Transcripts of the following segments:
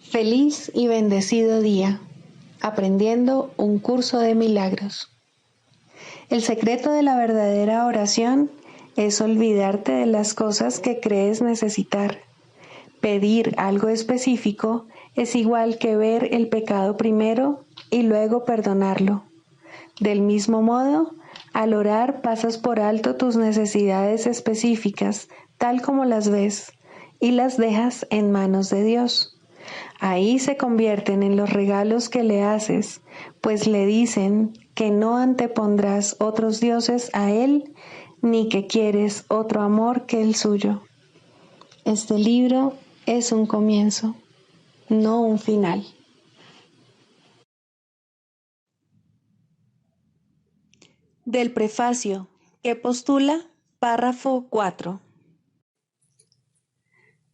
Feliz y bendecido día, aprendiendo un curso de milagros. El secreto de la verdadera oración es olvidarte de las cosas que crees necesitar. Pedir algo específico es igual que ver el pecado primero y luego perdonarlo. Del mismo modo, al orar pasas por alto tus necesidades específicas, tal como las ves, y las dejas en manos de Dios. Ahí se convierten en los regalos que le haces, pues le dicen que no antepondrás otros dioses a Él, ni que quieres otro amor que el suyo. Este libro es un comienzo, no un final. Del prefacio, que postula párrafo 4.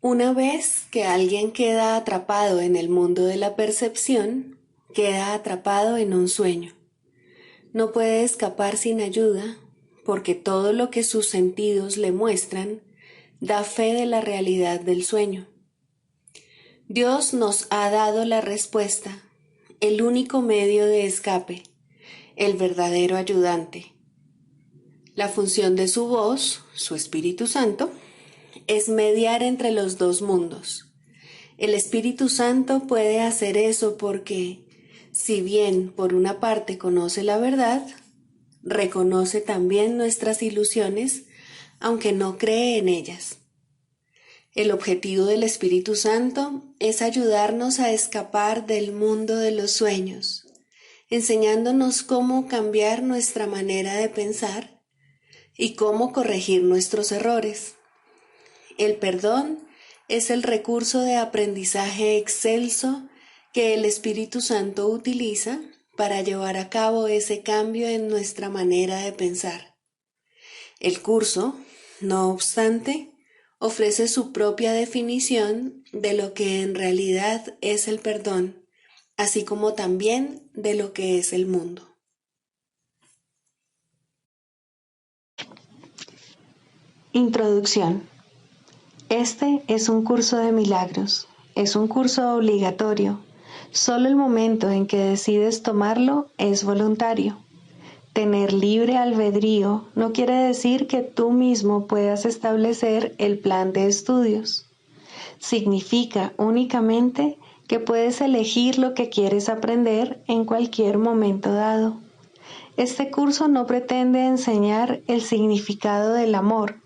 Una vez que alguien queda atrapado en el mundo de la percepción, queda atrapado en un sueño. No puede escapar sin ayuda, porque todo lo que sus sentidos le muestran da fe de la realidad del sueño. Dios nos ha dado la respuesta, el único medio de escape, el verdadero ayudante. La función de su voz, su Espíritu Santo, es mediar entre los dos mundos. El Espíritu Santo puede hacer eso porque, si bien por una parte conoce la verdad, reconoce también nuestras ilusiones, aunque no cree en ellas. El objetivo del Espíritu Santo es ayudarnos a escapar del mundo de los sueños, enseñándonos cómo cambiar nuestra manera de pensar y cómo corregir nuestros errores. El perdón es el recurso de aprendizaje excelso que el Espíritu Santo utiliza para llevar a cabo ese cambio en nuestra manera de pensar. El curso, no obstante, ofrece su propia definición de lo que en realidad es el perdón, así como también de lo que es el mundo. Introducción. Este es un curso de milagros, es un curso obligatorio. Solo el momento en que decides tomarlo es voluntario. Tener libre albedrío no quiere decir que tú mismo puedas establecer el plan de estudios. Significa únicamente que puedes elegir lo que quieres aprender en cualquier momento dado. Este curso no pretende enseñar el significado del amor,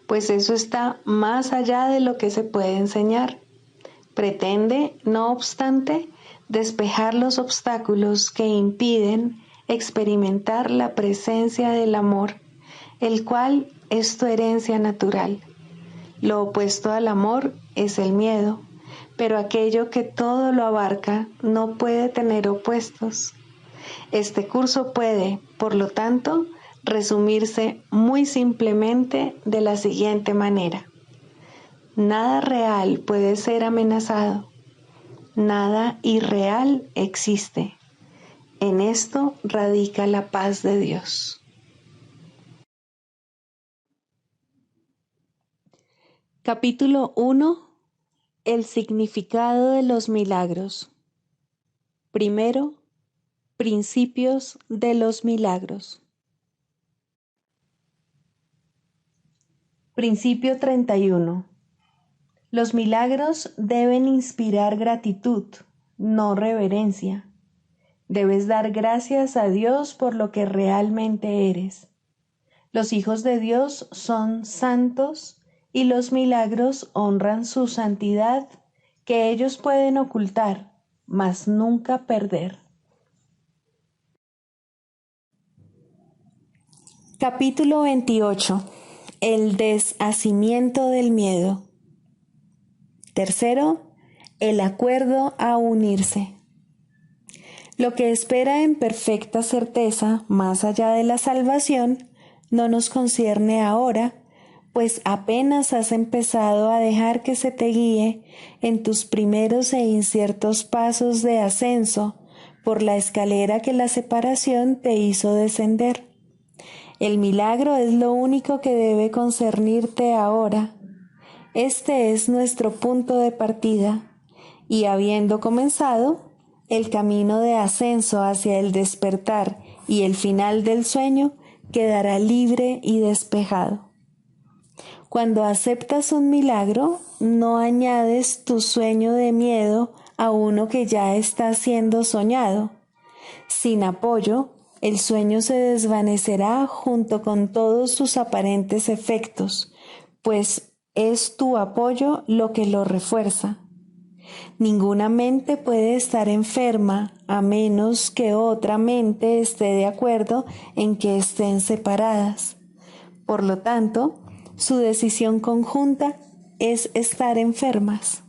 pues eso está más allá de lo que se puede enseñar. Pretende, no obstante, despejar los obstáculos que impiden experimentar la presencia del amor, el cual es tu herencia natural. Lo opuesto al amor es el miedo, pero aquello que todo lo abarca no puede tener opuestos. Este curso puede, por lo tanto, resumirse muy simplemente de la siguiente manera. Nada real puede ser amenazado. Nada irreal existe. En esto radica la paz de Dios. Capítulo 1. El significado de los milagros. Primero, principios de los milagros. Principio 31. Los milagros deben inspirar gratitud, no reverencia. Debes dar gracias a Dios por lo que realmente eres. Los hijos de Dios son santos y los milagros honran su santidad, que ellos pueden ocultar, mas nunca perder. Capítulo 28. El deshacimiento del miedo. Tercero, el acuerdo a unirse. Lo que espera en perfecta certeza, más allá de la salvación, no nos concierne ahora, pues apenas has empezado a dejar que se te guíe en tus primeros e inciertos pasos de ascenso por la escalera que la separación te hizo descender. El milagro es lo único que debe concernirte ahora. Este es nuestro punto de partida, y habiendo comenzado el camino de ascenso hacia el despertar y el final del sueño, quedará libre y despejado. Cuando aceptas un milagro, no añades tu sueño de miedo a uno que ya está siendo soñado. Sin apoyo, el sueño se desvanecerá junto con todos sus aparentes efectos, pues es tu apoyo lo que lo refuerza. Ninguna mente puede estar enferma a menos que otra mente esté de acuerdo en que estén separadas. Por lo tanto, su decisión conjunta es estar enfermas.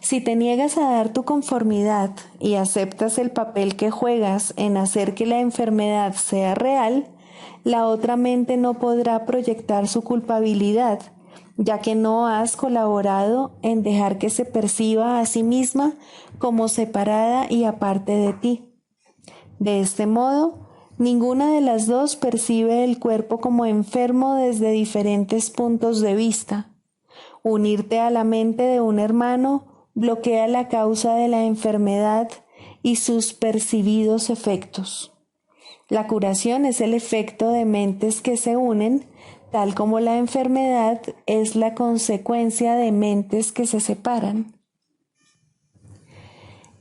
Si te niegas a dar tu conformidad y aceptas el papel que juegas en hacer que la enfermedad sea real, la otra mente no podrá proyectar su culpabilidad, ya que no has colaborado en dejar que se perciba a sí misma como separada y aparte de ti. De este modo, ninguna de las dos percibe el cuerpo como enfermo desde diferentes puntos de vista. Unirte a la mente de un hermano bloquea la causa de la enfermedad y sus percibidos efectos. La curación es el efecto de mentes que se unen, tal como la enfermedad es la consecuencia de mentes que se separan.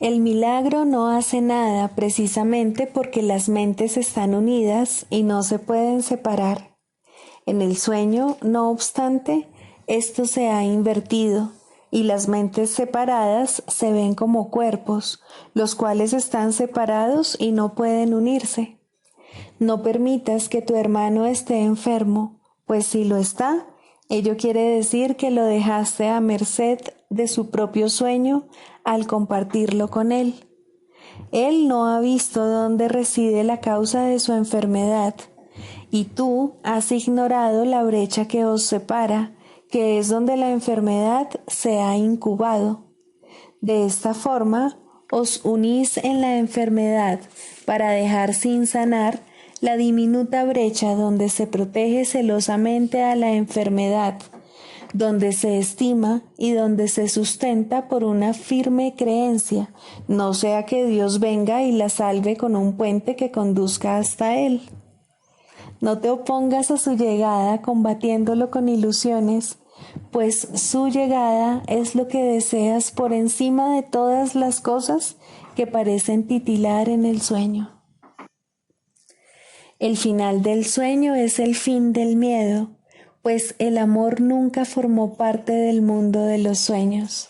El milagro no hace nada precisamente porque las mentes están unidas y no se pueden separar. En el sueño, no obstante, esto se ha invertido y las mentes separadas se ven como cuerpos, los cuales están separados y no pueden unirse. No permitas que tu hermano esté enfermo, pues si lo está, ello quiere decir que lo dejaste a merced de su propio sueño al compartirlo con él. Él no ha visto dónde reside la causa de su enfermedad, y tú has ignorado la brecha que os separa, que es donde la enfermedad se ha incubado. De esta forma, os unís en la enfermedad para dejar sin sanar la diminuta brecha donde se protege celosamente a la enfermedad, donde se estima y donde se sustenta por una firme creencia, no sea que Dios venga y la salve con un puente que conduzca hasta él. No te opongas a su llegada combatiéndolo con ilusiones, pues su llegada es lo que deseas por encima de todas las cosas que parecen titilar en el sueño. El final del sueño es el fin del miedo, pues el amor nunca formó parte del mundo de los sueños.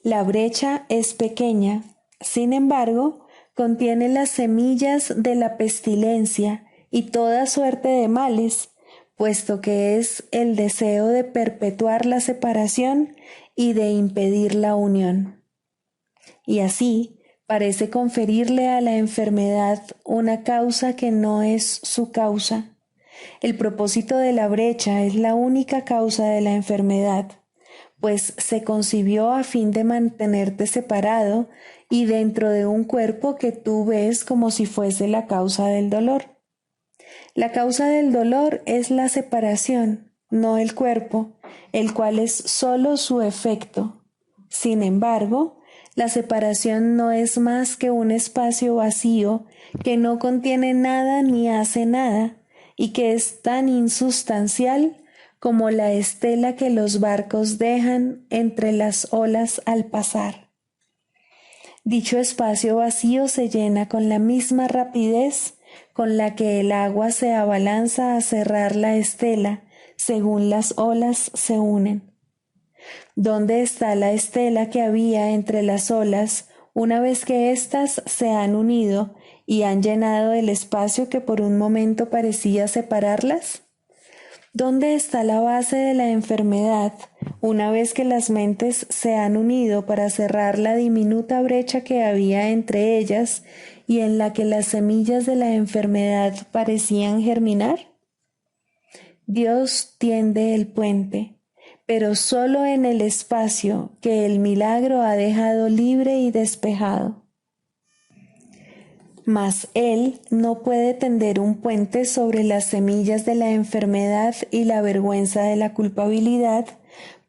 La brecha es pequeña, sin embargo, contiene las semillas de la pestilencia y toda suerte de males, puesto que es el deseo de perpetuar la separación y de impedir la unión. Y así, parece conferirle a la enfermedad una causa que no es su causa. El propósito de la brecha es la única causa de la enfermedad, pues se concibió a fin de mantenerte separado y dentro de un cuerpo que tú ves como si fuese la causa del dolor. La causa del dolor es la separación, no el cuerpo, el cual es solo su efecto. Sin embargo, la separación no es más que un espacio vacío que no contiene nada ni hace nada y que es tan insustancial como la estela que los barcos dejan entre las olas al pasar. Dicho espacio vacío se llena con la misma rapidez con la que el agua se abalanza a cerrar la estela según las olas se unen. ¿Dónde está la estela que había entre las olas una vez que éstas se han unido y han llenado el espacio que por un momento parecía separarlas? ¿Dónde está la base de la enfermedad una vez que las mentes se han unido para cerrar la diminuta brecha que había entre ellas y en la que las semillas de la enfermedad parecían germinar? Dios tiende el puente, pero solo en el espacio que el milagro ha dejado libre y despejado. Mas Él no puede tender un puente sobre las semillas de la enfermedad y la vergüenza de la culpabilidad,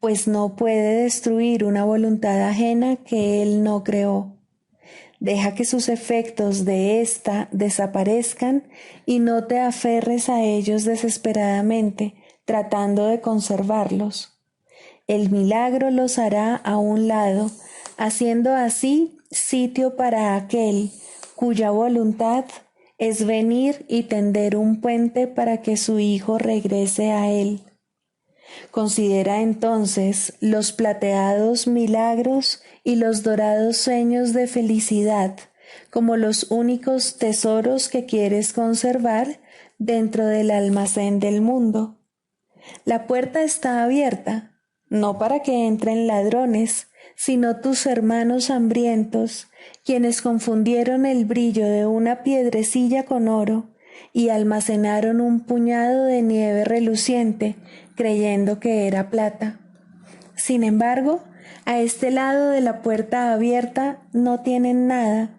pues no puede destruir una voluntad ajena que él no creó. Deja que sus efectos de ésta desaparezcan y no te aferres a ellos desesperadamente, tratando de conservarlos. El milagro los hará a un lado, haciendo así sitio para aquel cuya voluntad es venir y tender un puente para que su hijo regrese a él. Considera entonces los plateados milagros y los dorados sueños de felicidad como los únicos tesoros que quieres conservar dentro del almacén del mundo. La puerta está abierta, no para que entren ladrones, sino tus hermanos hambrientos, quienes confundieron el brillo de una piedrecilla con oro y almacenaron un puñado de nieve reluciente, creyendo que era plata. Sin embargo, a este lado de la puerta abierta no tienen nada.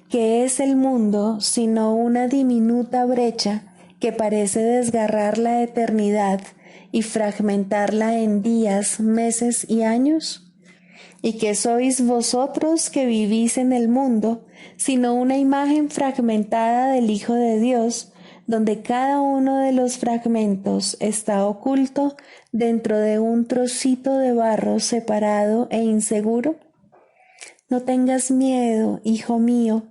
¿Qué es el mundo sino una diminuta brecha que parece desgarrar la eternidad y fragmentarla en días, meses y años? ¿Y qué sois vosotros que vivís en el mundo, sino una imagen fragmentada del Hijo de Dios, donde cada uno de los fragmentos está oculto dentro de un trocito de barro separado e inseguro? No tengas miedo, hijo mío,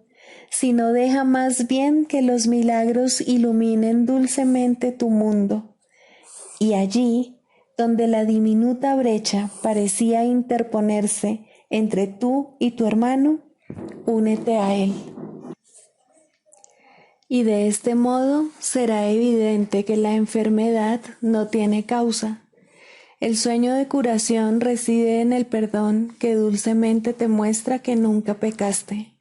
sino deja más bien que los milagros iluminen dulcemente tu mundo. Y allí, donde la diminuta brecha parecía interponerse entre tú y tu hermano, únete a él. Y de este modo será evidente que la enfermedad no tiene causa. El sueño de curación reside en el perdón que dulcemente te muestra que nunca pecaste.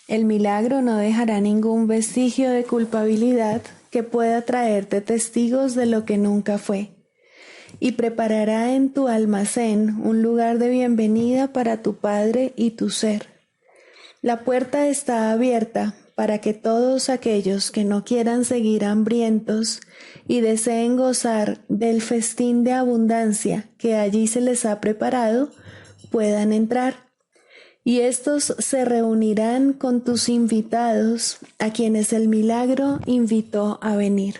El milagro no dejará ningún vestigio de culpabilidad que pueda traerte testigos de lo que nunca fue, y preparará en tu almacén un lugar de bienvenida para tu Padre y tu ser. La puerta está abierta para que todos aquellos que no quieran seguir hambrientos y deseen gozar del festín de abundancia que allí se les ha preparado, puedan entrar. Y estos se reunirán con tus invitados, a quienes el milagro invitó a venir.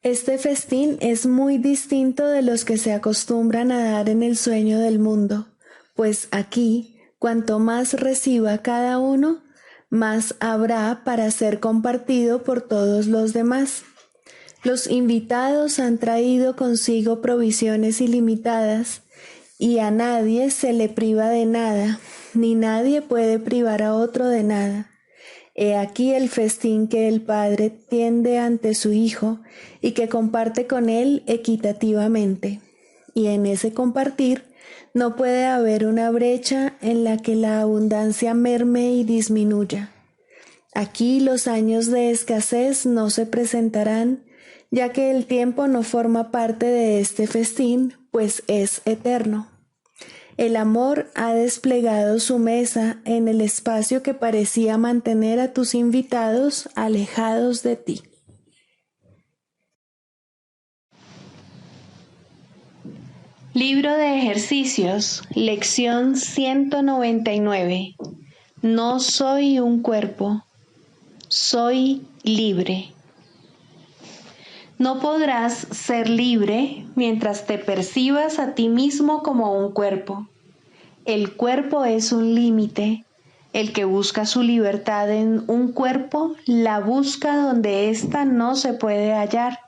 Este festín es muy distinto de los que se acostumbran a dar en el sueño del mundo, pues aquí, cuanto más reciba cada uno, más habrá para ser compartido por todos los demás. Los invitados han traído consigo provisiones ilimitadas, y a nadie se le priva de nada, ni nadie puede privar a otro de nada. He aquí el festín que el Padre tiende ante su Hijo y que comparte con él equitativamente. Y en ese compartir no puede haber una brecha en la que la abundancia merme y disminuya. Aquí los años de escasez no se presentarán, ya que el tiempo no forma parte de este festín, pues es eterno. El amor ha desplegado su mesa en el espacio que parecía mantener a tus invitados alejados de ti. Libro de ejercicios, lección 199. No soy un cuerpo, soy libre. No podrás ser libre mientras te percibas a ti mismo como un cuerpo. El cuerpo es un límite. El que busca su libertad en un cuerpo, la busca donde ésta no se puede hallar.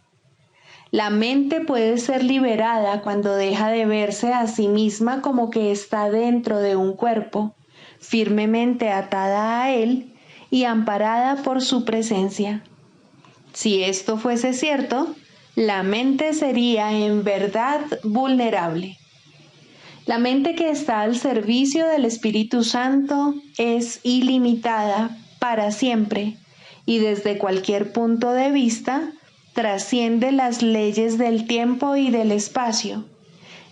La mente puede ser liberada cuando deja de verse a sí misma como que está dentro de un cuerpo, firmemente atada a él y amparada por su presencia. Si esto fuese cierto, la mente sería en verdad vulnerable. La mente que está al servicio del Espíritu Santo es ilimitada para siempre y desde cualquier punto de vista trasciende las leyes del tiempo y del espacio.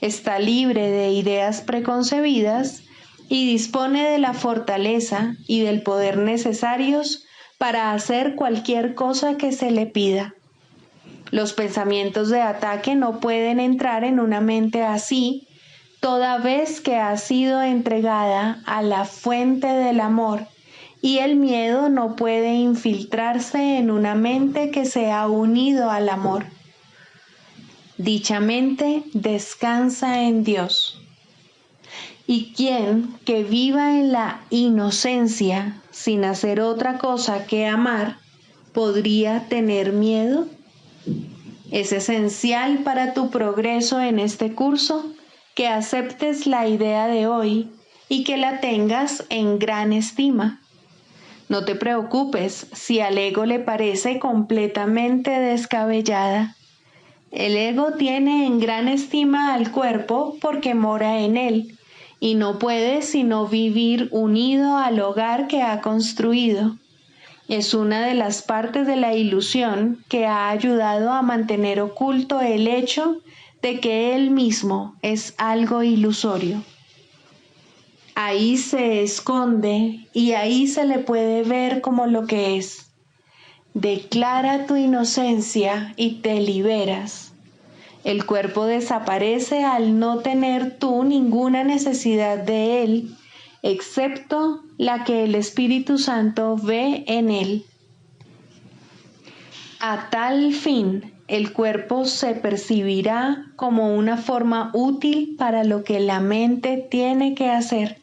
Está libre de ideas preconcebidas y dispone de la fortaleza y del poder necesarios para hacer cualquier cosa que se le pida. Los pensamientos de ataque no pueden entrar en una mente así, toda vez que ha sido entregada a la fuente del amor, y el miedo no puede infiltrarse en una mente que se ha unido al amor. Dicha mente descansa en Dios. ¿Y quién que viva en la inocencia sin hacer otra cosa que amar podría tener miedo? Es esencial para tu progreso en este curso que aceptes la idea de hoy y que la tengas en gran estima. No te preocupes si al ego le parece completamente descabellada. El ego tiene en gran estima al cuerpo porque mora en él y no puede sino vivir unido al hogar que ha construido. Es una de las partes de la ilusión que ha ayudado a mantener oculto el hecho de que él mismo es algo ilusorio. Ahí se esconde y ahí se le puede ver como lo que es. Declara tu inocencia y te liberas. El cuerpo desaparece al no tener tú ninguna necesidad de él, excepto la que el Espíritu Santo ve en él. A tal fin, el cuerpo se percibirá como una forma útil para lo que la mente tiene que hacer.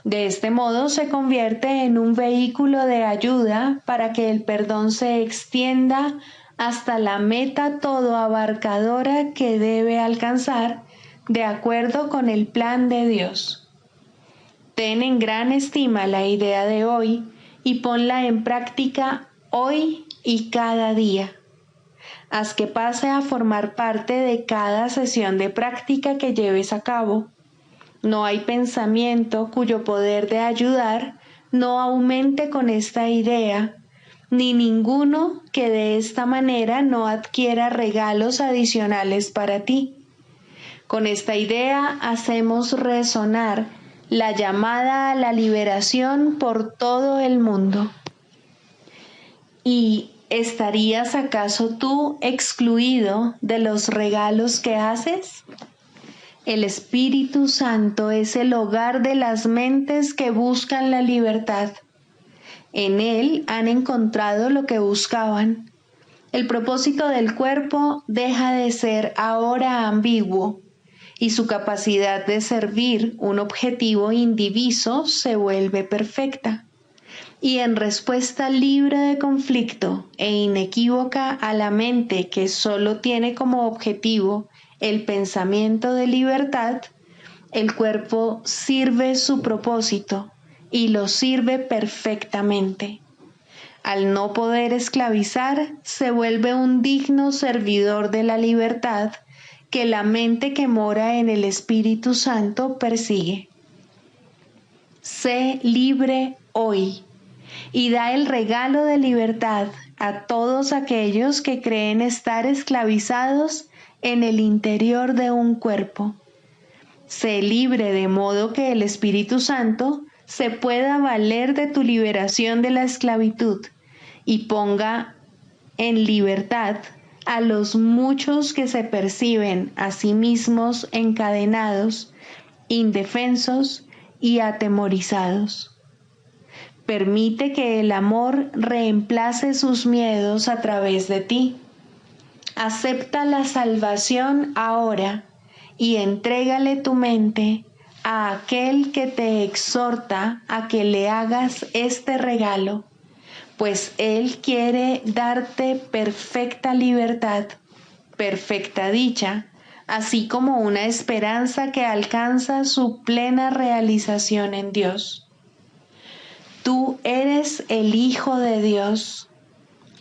De este modo se convierte en un vehículo de ayuda para que el perdón se extienda hasta la meta todo abarcadora que debe alcanzar de acuerdo con el plan de Dios. Ten en gran estima la idea de hoy y ponla en práctica hoy y cada día. Haz que pase a formar parte de cada sesión de práctica que lleves a cabo. No hay pensamiento cuyo poder de ayudar no aumente con esta idea, ni ninguno que de esta manera no adquiera regalos adicionales para ti. Con esta idea hacemos resonar la llamada a la liberación por todo el mundo. ¿Y estarías acaso tú excluido de los regalos que haces? El Espíritu Santo es el hogar de las mentes que buscan la libertad. En él han encontrado lo que buscaban. El propósito del cuerpo deja de ser ahora ambiguo y su capacidad de servir un objetivo indiviso se vuelve perfecta. Y en respuesta libre de conflicto e inequívoca a la mente que solo tiene como objetivo el pensamiento de libertad, el cuerpo sirve su propósito y lo sirve perfectamente. Al no poder esclavizar, se vuelve un digno servidor de la libertad que la mente que mora en el Espíritu Santo persigue. Sé libre hoy y da el regalo de libertad a todos aquellos que creen estar esclavizados en el interior de un cuerpo. Sé libre de modo que el Espíritu Santo se pueda valer de tu liberación de la esclavitud y ponga en libertad a los muchos que se perciben a sí mismos encadenados, indefensos y atemorizados. Permite que el amor reemplace sus miedos a través de ti. Acepta la salvación ahora y entrégale tu mente a aquel que te exhorta a que le hagas este regalo, pues él quiere darte perfecta libertad, perfecta dicha, así como una esperanza que alcanza su plena realización en Dios. Tú eres el Hijo de Dios.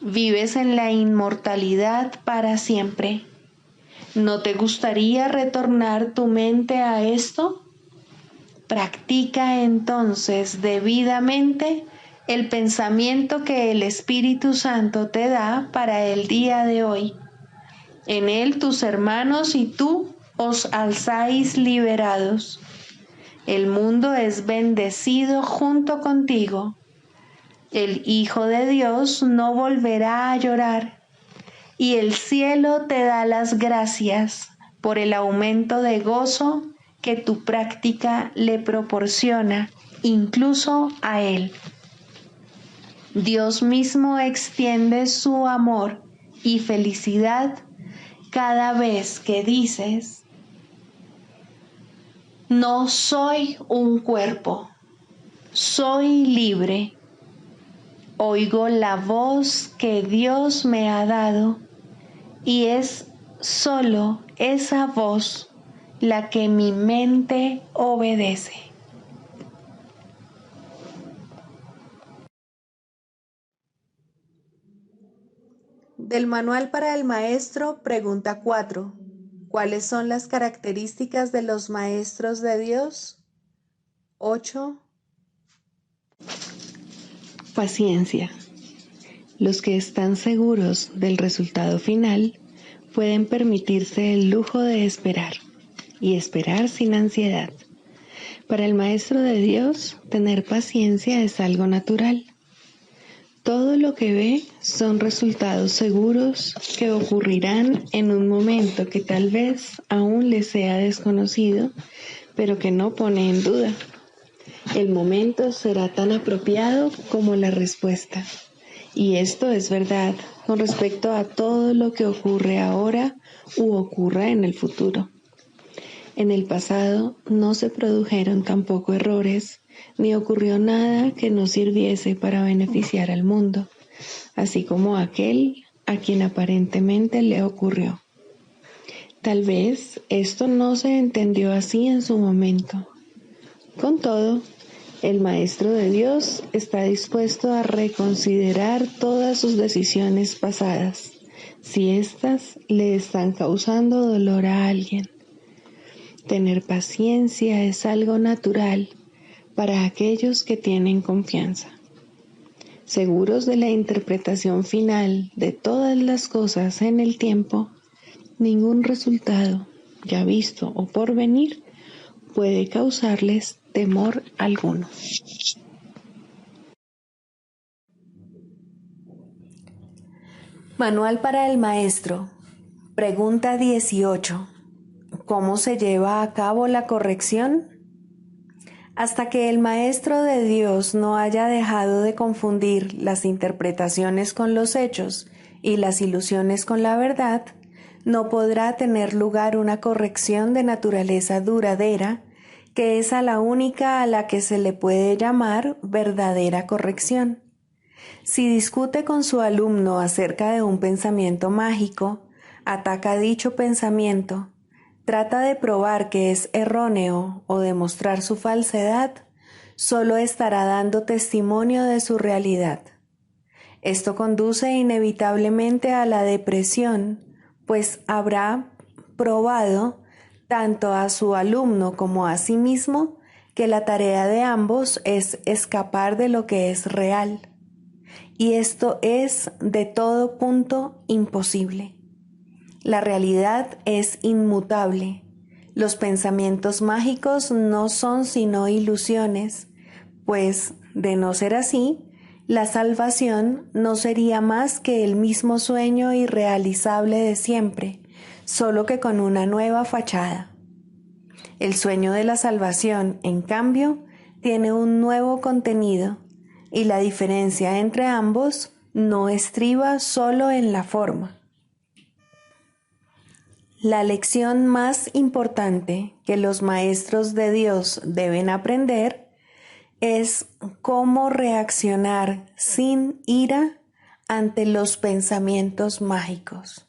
Vives en la inmortalidad para siempre. ¿No te gustaría retornar tu mente a esto? Practica entonces debidamente el pensamiento que el Espíritu Santo te da para el día de hoy. En él tus hermanos y tú os alzáis liberados. El mundo es bendecido junto contigo. El Hijo de Dios no volverá a llorar y el cielo te da las gracias por el aumento de gozo que tu práctica le proporciona incluso a él. Dios mismo extiende su amor y felicidad cada vez que dices: no soy un cuerpo, soy libre. Oigo la voz que Dios me ha dado y es solo esa voz la que mi mente obedece. Del Manual para el Maestro, pregunta 4. ¿Cuáles son las características de los maestros de Dios? 8. Paciencia. Los que están seguros del resultado final pueden permitirse el lujo de esperar y esperar sin ansiedad. Para el Maestro de Dios, tener paciencia es algo natural. Todo lo que ve son resultados seguros que ocurrirán en un momento que tal vez aún le sea desconocido, pero que no pone en duda. El momento será tan apropiado como la respuesta. Y esto es verdad con respecto a todo lo que ocurre ahora u ocurra en el futuro. En el pasado no se produjeron tampoco errores, ni ocurrió nada que no sirviese para beneficiar al mundo, así como aquel a quien aparentemente le ocurrió. Tal vez esto no se entendió así en su momento. Con todo, el Maestro de Dios está dispuesto a reconsiderar todas sus decisiones pasadas, si éstas le están causando dolor a alguien. Tener paciencia es algo natural para aquellos que tienen confianza. Seguros de la interpretación final de todas las cosas en el tiempo, ningún resultado, ya visto o por venir, puede causarles temor alguno. Manual para el Maestro. Pregunta 18. ¿Cómo se lleva a cabo la corrección? Hasta que el Maestro de Dios no haya dejado de confundir las interpretaciones con los hechos y las ilusiones con la verdad, no podrá tener lugar una corrección de naturaleza duradera, que es a la única a la que se le puede llamar verdadera corrección. Si discute con su alumno acerca de un pensamiento mágico, ataca dicho pensamiento, trata de probar que es erróneo o demostrar su falsedad, solo estará dando testimonio de su realidad. Esto conduce inevitablemente a la depresión, pues habrá probado tanto a su alumno como a sí mismo que la tarea de ambos es escapar de lo que es real. Y esto es de todo punto imposible. La realidad es inmutable. Los pensamientos mágicos no son sino ilusiones, pues, de no ser así, la salvación no sería más que el mismo sueño irrealizable de siempre, solo que con una nueva fachada. El sueño de la salvación, en cambio, tiene un nuevo contenido, y la diferencia entre ambos no estriba solo en la forma. La lección más importante que los maestros de Dios deben aprender es cómo reaccionar sin ira ante los pensamientos mágicos.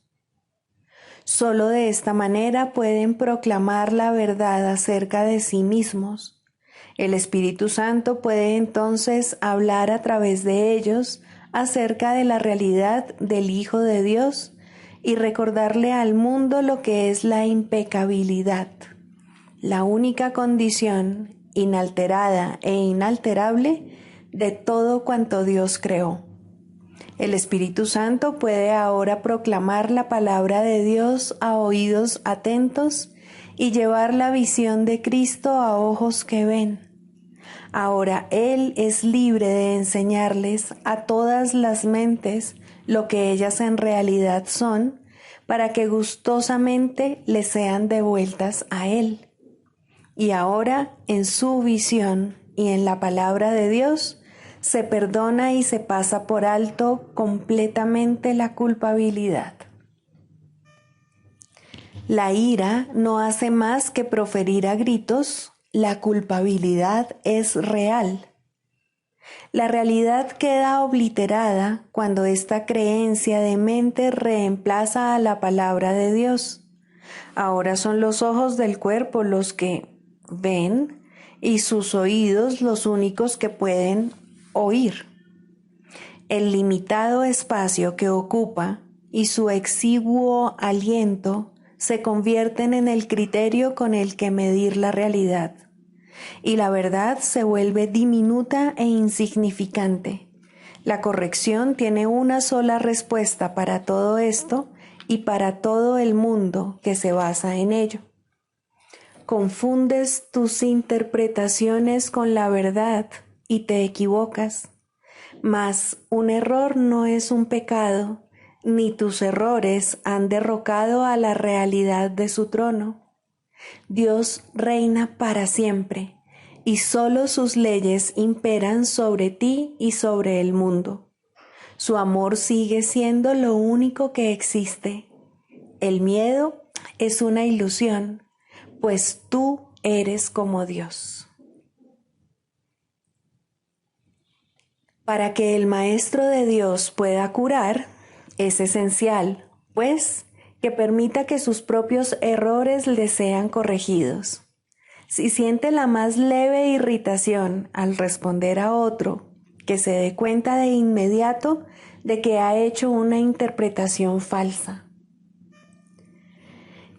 Solo de esta manera pueden proclamar la verdad acerca de sí mismos. El Espíritu Santo puede entonces hablar a través de ellos acerca de la realidad del Hijo de Dios y recordarle al mundo lo que es la impecabilidad, la única condición inalterada e inalterable de todo cuanto Dios creó. El Espíritu Santo puede ahora proclamar la palabra de Dios a oídos atentos y llevar la visión de Cristo a ojos que ven. Ahora Él es libre de enseñarles a todas las mentes lo que ellas en realidad son, para que gustosamente le sean devueltas a Él. Y ahora, en su visión y en la palabra de Dios, se perdona y se pasa por alto completamente la culpabilidad. La ira no hace más que proferir a gritos, la culpabilidad es real. La realidad queda obliterada cuando esta creencia de mente reemplaza a la palabra de Dios. Ahora son los ojos del cuerpo los que ven y sus oídos los únicos que pueden oír. El limitado espacio que ocupa y su exiguo aliento se convierten en el criterio con el que medir la realidad, y la verdad se vuelve diminuta e insignificante. La corrección tiene una sola respuesta para todo esto y para todo el mundo que se basa en ello. Confundes tus interpretaciones con la verdad y te equivocas, mas un error no es un pecado, ni tus errores han derrocado a la realidad de su trono. Dios reina para siempre, y solo sus leyes imperan sobre ti y sobre el mundo. Su amor sigue siendo lo único que existe. El miedo es una ilusión, pues tú eres como Dios. Para que el Maestro de Dios pueda curar, es esencial, pues, que permita que sus propios errores le sean corregidos. Si siente la más leve irritación al responder a otro, que se dé cuenta de inmediato de que ha hecho una interpretación falsa.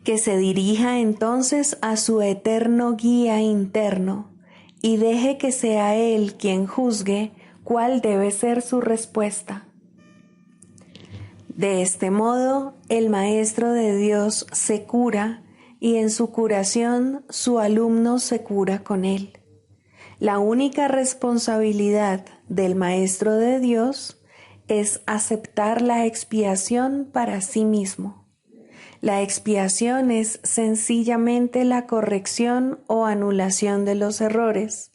Que se dirija entonces a su eterno guía interno y deje que sea él quien juzgue cuál debe ser su respuesta. De este modo, el Maestro de Dios se cura y en su curación su alumno se cura con él. La única responsabilidad del Maestro de Dios es aceptar la expiación para sí mismo. La expiación es sencillamente la corrección o anulación de los errores.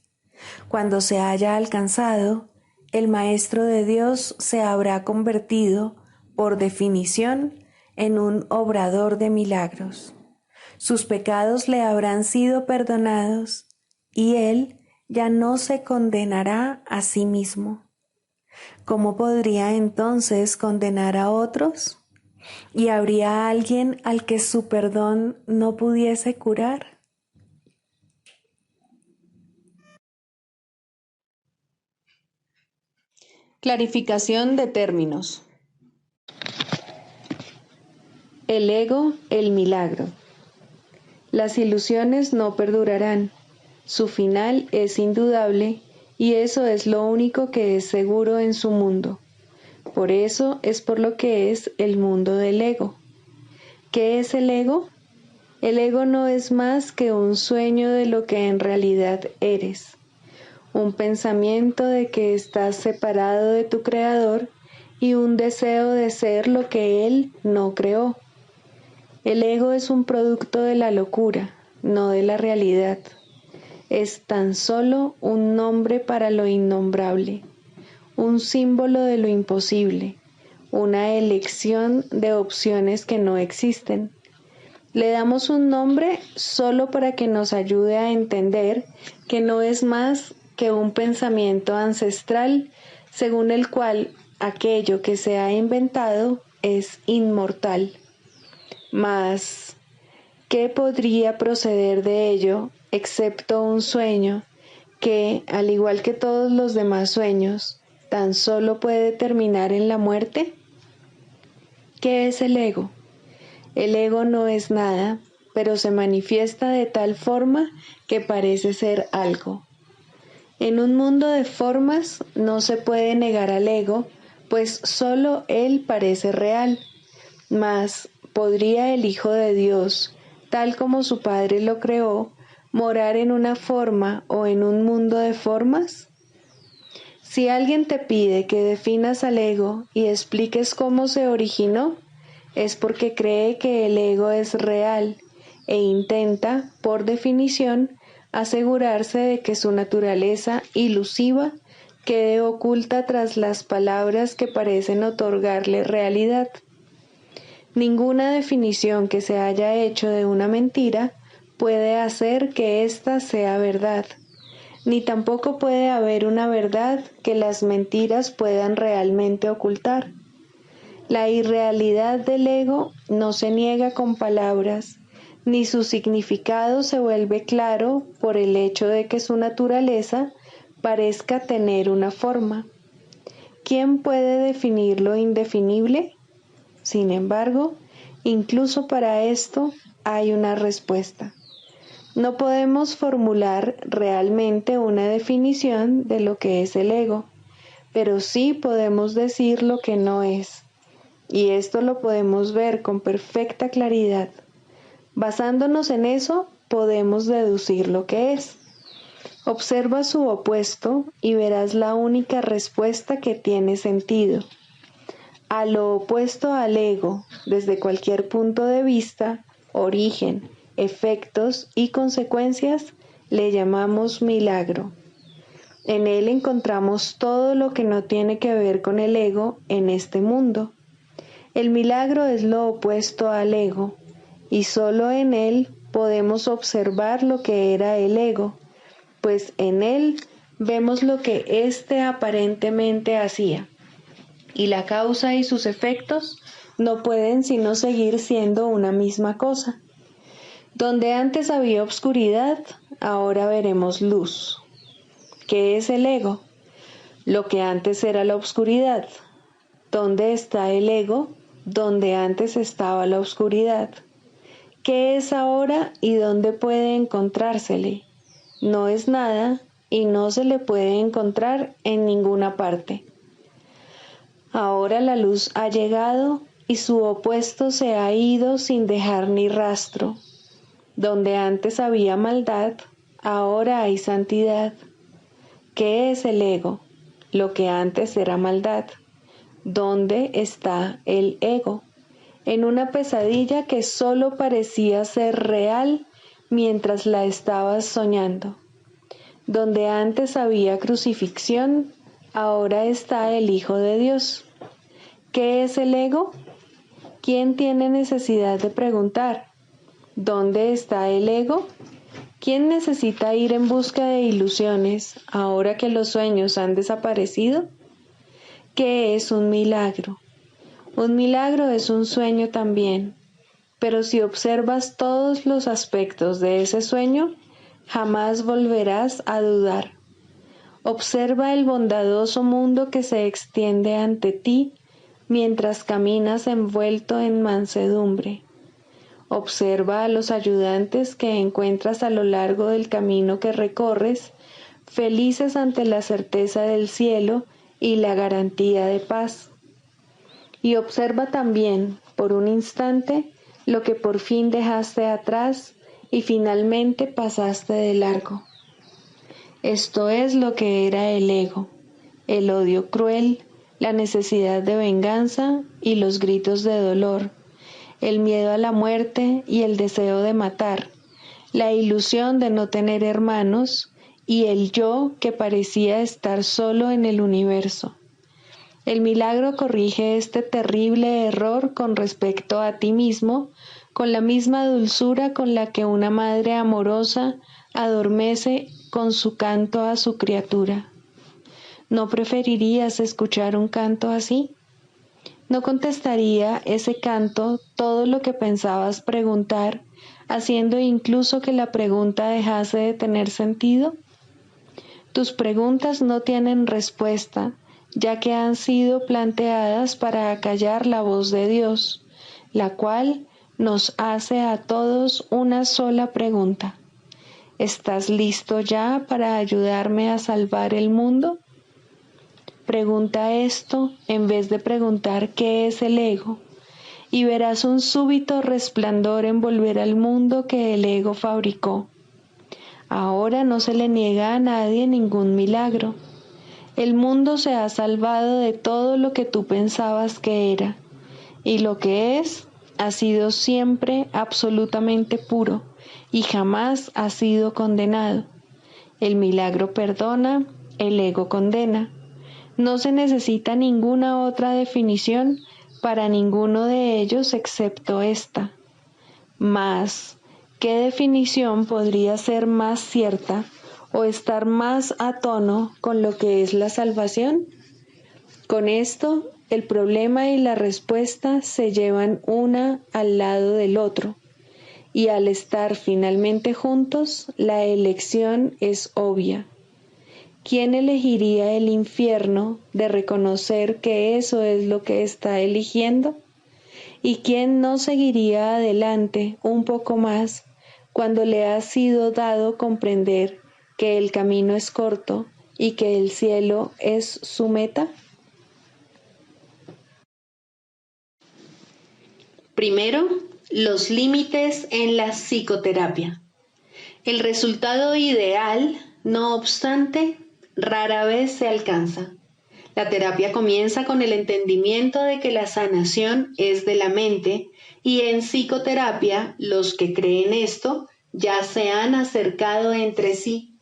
Cuando se haya alcanzado, el Maestro de Dios se habrá convertido, por definición, en un obrador de milagros. Sus pecados le habrán sido perdonados y él ya no se condenará a sí mismo. ¿Cómo podría entonces condenar a otros? ¿Y habría alguien al que su perdón no pudiese curar? Clarificación de términos. El ego, el milagro. Las ilusiones no perdurarán. Su final es indudable y eso es lo único que es seguro en su mundo. Por eso es por lo que es el mundo del ego. ¿Qué es el ego? El ego no es más que un sueño de lo que en realidad eres. Un pensamiento de que estás separado de tu creador y un deseo de ser lo que él no creó. El ego es un producto de la locura, no de la realidad. Es tan solo un nombre para lo innombrable, un símbolo de lo imposible, una elección de opciones que no existen. Le damos un nombre solo para que nos ayude a entender que no es más que un pensamiento ancestral según el cual aquello que se ha inventado es inmortal. Mas, ¿qué podría proceder de ello excepto un sueño que, al igual que todos los demás sueños, tan solo puede terminar en la muerte? ¿Qué es el ego? El ego no es nada, pero se manifiesta de tal forma que parece ser algo. En un mundo de formas no se puede negar al ego, pues solo él parece real. Mas, ¿podría el Hijo de Dios, tal como su Padre lo creó, morar en una forma o en un mundo de formas? Si alguien te pide que definas al ego y expliques cómo se originó, es porque cree que el ego es real e intenta, por definición, asegurarse de que su naturaleza ilusiva quede oculta tras las palabras que parecen otorgarle realidad. Ninguna definición que se haya hecho de una mentira puede hacer que ésta sea verdad, ni tampoco puede haber una verdad que las mentiras puedan realmente ocultar. La irrealidad del ego no se niega con palabras, ni su significado se vuelve claro por el hecho de que su naturaleza parezca tener una forma. ¿Quién puede definir lo indefinible? Sin embargo, incluso para esto hay una respuesta. No podemos formular realmente una definición de lo que es el ego, pero sí podemos decir lo que no es. Y esto lo podemos ver con perfecta claridad. Basándonos en eso, podemos deducir lo que es. Observa su opuesto y verás la única respuesta que tiene sentido. A lo opuesto al ego, desde cualquier punto de vista, origen, efectos y consecuencias, le llamamos milagro. En él encontramos todo lo que no tiene que ver con el ego en este mundo. El milagro es lo opuesto al ego, y solo en él podemos observar lo que era el ego, pues en él vemos lo que éste aparentemente hacía, y la causa y sus efectos no pueden sino seguir siendo una misma cosa. Donde antes había obscuridad, ahora veremos luz. ¿Qué es el ego? Lo que antes era la obscuridad. ¿Dónde está el ego? Donde antes estaba la oscuridad. ¿Qué es ahora y dónde puede encontrársele? No es nada y no se le puede encontrar en ninguna parte. Ahora la luz ha llegado y su opuesto se ha ido sin dejar ni rastro. Donde antes había maldad, ahora hay santidad. ¿Qué es el ego? Lo que antes era maldad. ¿Dónde está el ego? En una pesadilla que solo parecía ser real mientras la estabas soñando. Donde antes había crucifixión, ahora está el Hijo de Dios. ¿Qué es el ego? ¿Quién tiene necesidad de preguntar? ¿Dónde está el ego? ¿Quién necesita ir en busca de ilusiones ahora que los sueños han desaparecido? ¿Qué es un milagro? Un milagro es un sueño también, pero si observas todos los aspectos de ese sueño, jamás volverás a dudar. Observa el bondadoso mundo que se extiende ante ti mientras caminas envuelto en mansedumbre. Observa a los ayudantes que encuentras a lo largo del camino que recorres, felices ante la certeza del cielo y la garantía de paz. Y observa también, por un instante, lo que por fin dejaste atrás y finalmente pasaste de largo. Esto es lo que era el ego, el odio cruel, la necesidad de venganza y los gritos de dolor, el miedo a la muerte y el deseo de matar, la ilusión de no tener hermanos y el yo que parecía estar solo en el universo. El milagro corrige este terrible error con respecto a ti mismo, con la misma dulzura con la que una madre amorosa adormece con su canto a su criatura. ¿No preferirías escuchar un canto así? ¿No contestaría ese canto todo lo que pensabas preguntar, haciendo incluso que la pregunta dejase de tener sentido? Tus preguntas no tienen respuesta, ya que han sido planteadas para acallar la voz de Dios, la cual nos hace a todos una sola pregunta. ¿Estás listo ya para ayudarme a salvar el mundo? Pregunta esto en vez de preguntar qué es el ego, y verás un súbito resplandor envolver al mundo que el ego fabricó. Ahora no se le niega a nadie ningún milagro. El mundo se ha salvado de todo lo que tú pensabas que era, y lo que es ha sido siempre absolutamente puro y jamás ha sido condenado. El milagro perdona, el ego condena. No se necesita ninguna otra definición para ninguno de ellos excepto esta. Mas, ¿qué definición podría ser más cierta o estar más a tono con lo que es la salvación? Con esto, el problema y la respuesta se llevan una al lado del otro, y al estar finalmente juntos, la elección es obvia. ¿Quién elegiría el infierno de reconocer que eso es lo que está eligiendo? ¿Y quién no seguiría adelante un poco más cuando le ha sido dado comprender que el camino es corto y que el cielo es su meta? Primero, los límites en la psicoterapia. El resultado ideal, no obstante, rara vez se alcanza. La terapia comienza con el entendimiento de que la sanación es de la mente y en psicoterapia los que creen esto ya se han acercado entre sí.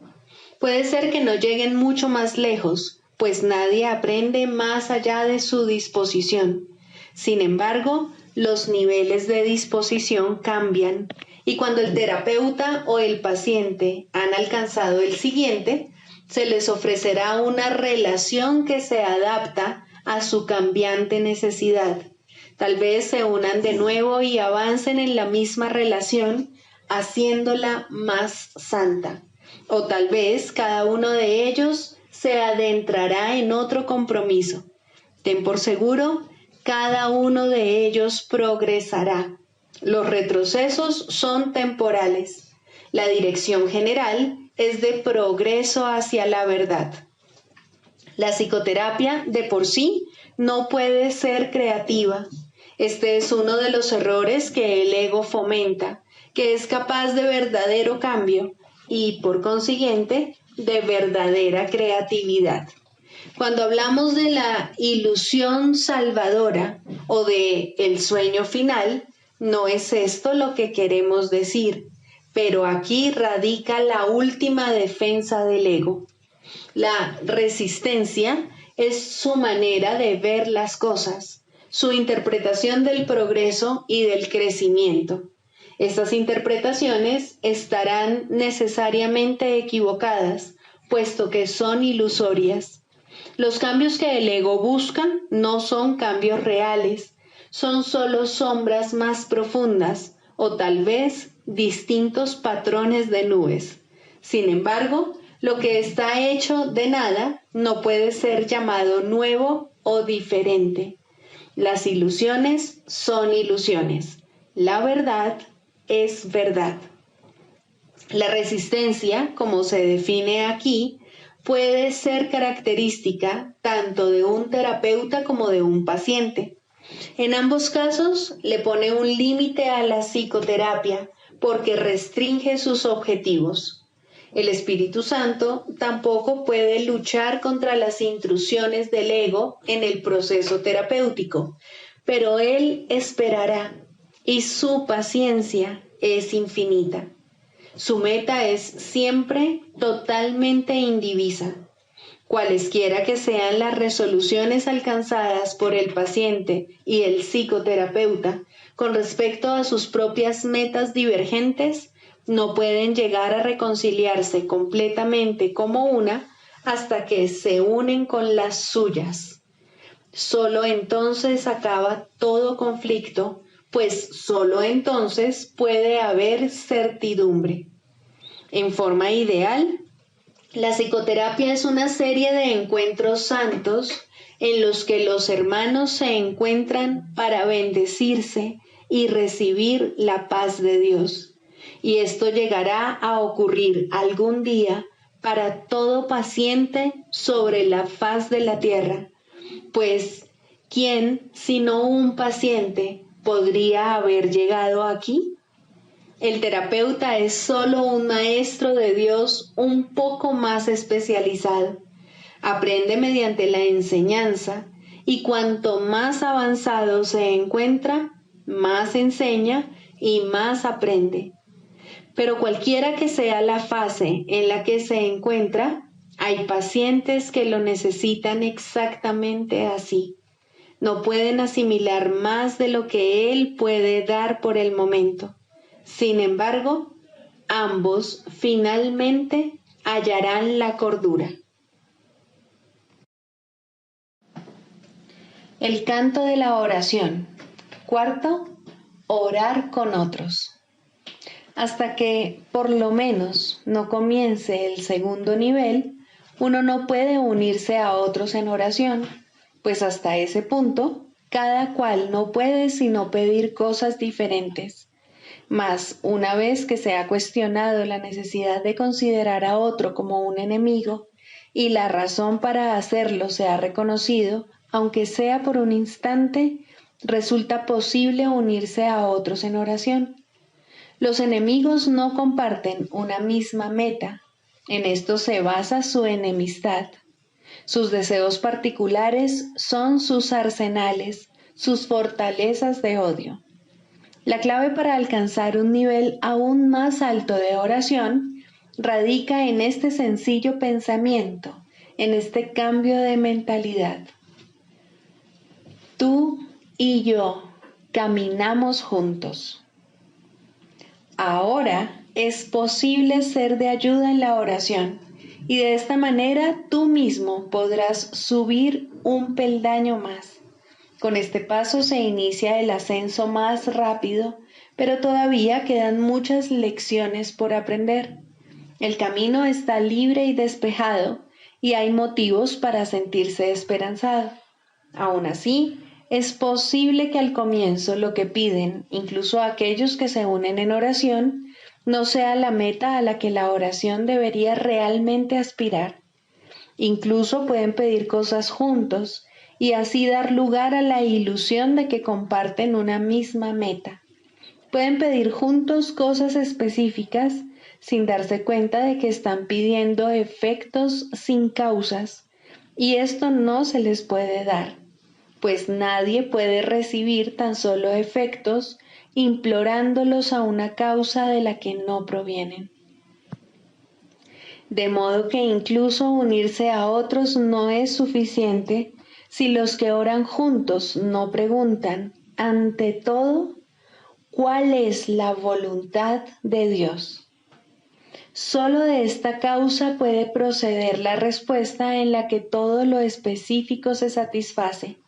Puede ser que no lleguen mucho más lejos, pues nadie aprende más allá de su disposición. Sin embargo, los niveles de disposición cambian y cuando el terapeuta o el paciente han alcanzado el siguiente, se les ofrecerá una relación que se adapta a su cambiante necesidad. Tal vez se unan de nuevo y avancen en la misma relación, haciéndola más santa. O tal vez cada uno de ellos se adentrará en otro compromiso. Ten por seguro, cada uno de ellos progresará. Los retrocesos son temporales. La dirección general es de progreso hacia la verdad. La psicoterapia de por sí no puede ser creativa. Este es uno de los errores que el ego fomenta, que es capaz de verdadero cambio y, por consiguiente, de verdadera creatividad. Cuando hablamos de la ilusión salvadora o de el sueño final, no es esto lo que queremos decir, pero aquí radica la última defensa del ego. La resistencia es su manera de ver las cosas, su interpretación del progreso y del crecimiento. Estas interpretaciones estarán necesariamente equivocadas, puesto que son ilusorias. Los cambios que el ego busca no son cambios reales, son solo sombras más profundas o tal vez distintos patrones de nubes. Sin embargo, lo que está hecho de nada no puede ser llamado nuevo o diferente. Las ilusiones son ilusiones. La verdad es verdad. La resistencia, como se define aquí, puede ser característica tanto de un terapeuta como de un paciente. En ambos casos le pone un límite a la psicoterapia porque restringe sus objetivos. El Espíritu Santo tampoco puede luchar contra las intrusiones del ego en el proceso terapéutico, pero Él esperará y su paciencia es infinita. Su meta es siempre totalmente indivisa. Cualesquiera que sean las resoluciones alcanzadas por el paciente y el psicoterapeuta con respecto a sus propias metas divergentes, no pueden llegar a reconciliarse completamente como una hasta que se unen con las suyas. Solo entonces acaba todo conflicto, pues solo entonces puede haber certidumbre. En forma ideal, la psicoterapia es una serie de encuentros santos en los que los hermanos se encuentran para bendecirse y recibir la paz de Dios. Y esto llegará a ocurrir algún día para todo paciente sobre la faz de la tierra, pues ¿quién, sino un paciente, podría haber llegado aquí? El terapeuta es solo un maestro de Dios un poco más especializado. Aprende mediante la enseñanza y cuanto más avanzado se encuentra, más enseña y más aprende. Pero cualquiera que sea la fase en la que se encuentra, hay pacientes que lo necesitan exactamente así. No pueden asimilar más de lo que él puede dar por el momento. Sin embargo, ambos finalmente hallarán la cordura. El canto de la oración. Cuarto, orar con otros. Hasta que, por lo menos, no comience el segundo nivel, uno no puede unirse a otros en oración, pues hasta ese punto, cada cual no puede sino pedir cosas diferentes. Mas, una vez que se ha cuestionado la necesidad de considerar a otro como un enemigo, y la razón para hacerlo se ha reconocido, aunque sea por un instante, resulta posible unirse a otros en oración. Los enemigos no comparten una misma meta. En esto se basa su enemistad. Sus deseos particulares son sus arsenales, sus fortalezas de odio. La clave para alcanzar un nivel aún más alto de oración radica en este sencillo pensamiento, en este cambio de mentalidad. Tú y yo caminamos juntos. Ahora es posible ser de ayuda en la oración y de esta manera tú mismo podrás subir un peldaño más. Con este paso se inicia el ascenso más rápido, pero todavía quedan muchas lecciones por aprender. El camino está libre y despejado y hay motivos para sentirse esperanzado. Aún así, es posible que al comienzo lo que piden, incluso aquellos que se unen en oración, no sea la meta a la que la oración debería realmente aspirar. Incluso pueden pedir cosas juntos y así dar lugar a la ilusión de que comparten una misma meta. Pueden pedir juntos cosas específicas sin darse cuenta de que están pidiendo efectos sin causas, y esto no se les puede dar, pues nadie puede recibir tan solo efectos implorándolos a una causa de la que no provienen. De modo que incluso unirse a otros no es suficiente si los que oran juntos no preguntan, ante todo, ¿cuál es la voluntad de Dios? Solo de esta causa puede proceder la respuesta en la que todo lo específico se satisface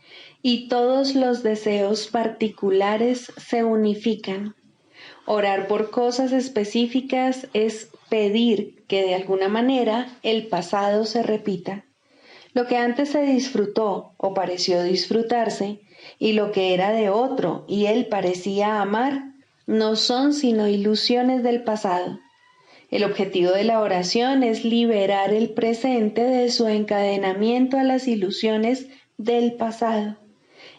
y todos los deseos particulares se unifican. Orar por cosas específicas es pedir que de alguna manera el pasado se repita. Lo que antes se disfrutó o pareció disfrutarse, y lo que era de otro y él parecía amar, no son sino ilusiones del pasado. El objetivo de la oración es liberar el presente de su encadenamiento a las ilusiones del pasado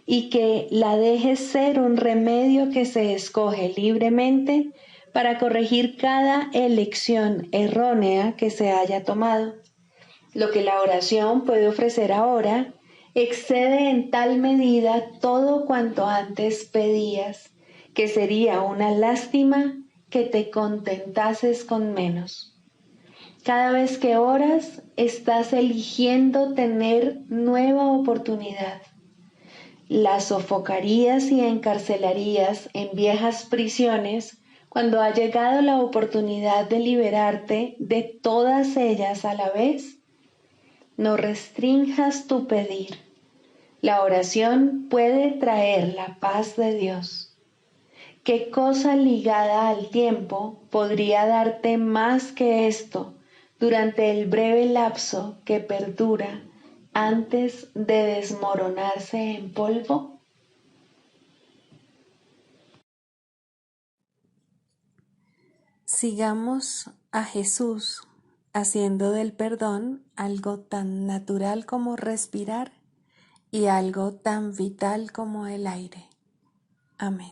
y que la deje ser un remedio que se escoge libremente para corregir cada elección errónea que se haya tomado. Lo que la oración puede ofrecer ahora excede en tal medida todo cuanto antes pedías, que sería una lástima que te contentases con menos. Cada vez que oras, estás eligiendo tener nueva oportunidad. La sofocarías y encarcelarías en viejas prisiones cuando ha llegado la oportunidad de liberarte de todas ellas a la vez. No restrinjas tu pedir. La oración puede traer la paz de Dios. ¿Qué cosa ligada al tiempo podría darte más que esto durante el breve lapso que perdura antes de desmoronarse en polvo? Sigamos a Jesús haciendo del perdón algo tan natural como respirar y algo tan vital como el aire. Amén.